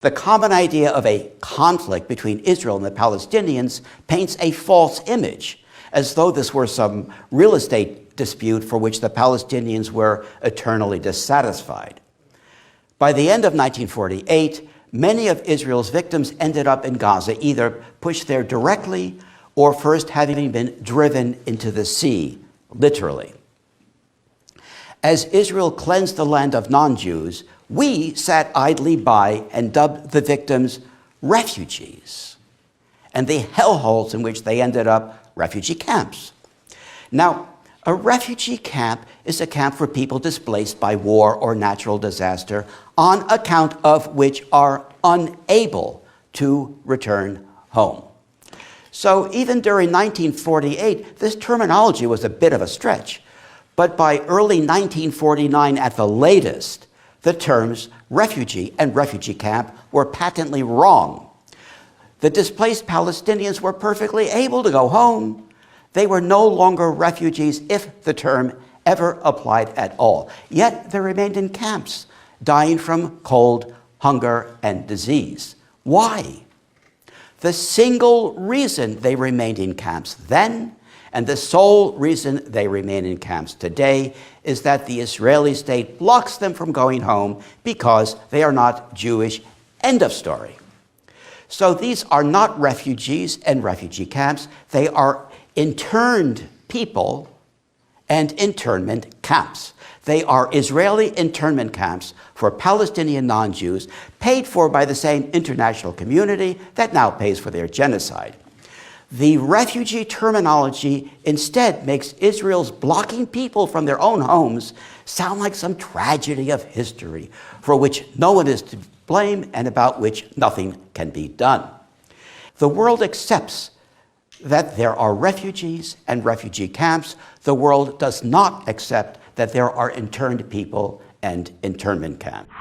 The common idea of a conflict between Israel and the Palestinians paints a false image, as though this were some real estate dispute for which the Palestinians were eternally dissatisfied. By the end of 1948, many of Israel's victims ended up in Gaza, either pushed there directly or first having been driven into the sea, literally. As Israel cleansed the land of non-Jews, we sat idly by and dubbed the victims refugees, and the hellholes in which they ended up refugee camps. Now, a refugee camp is a camp for people displaced by war or natural disaster on account of which are unable to return home. So even during 1948, this terminology was a bit of a stretch. But by early 1949 at the latest, the terms refugee and refugee camp were patently wrong. The displaced Palestinians were perfectly able to go home. They were no longer refugees if the term ever applied at all. Yet they remained in camps, dying from cold, hunger, and disease. Why? The single reason they remained in camps then, and the sole reason they remain in camps today, is that the Israeli state blocks them from going home because they are not Jewish. End of story. So these are not refugees and refugee camps. They are interned people and internment camps. They are Israeli internment camps for Palestinian non-Jews, paid for by the same international community that now pays for their genocide. The refugee terminology instead makes Israel's blocking people from their own homes sound like some tragedy of history for which no one is to blame and about which nothing can be done. The world accepts that there are refugees and refugee camps. The world does not accept that there are interned people and internment camps.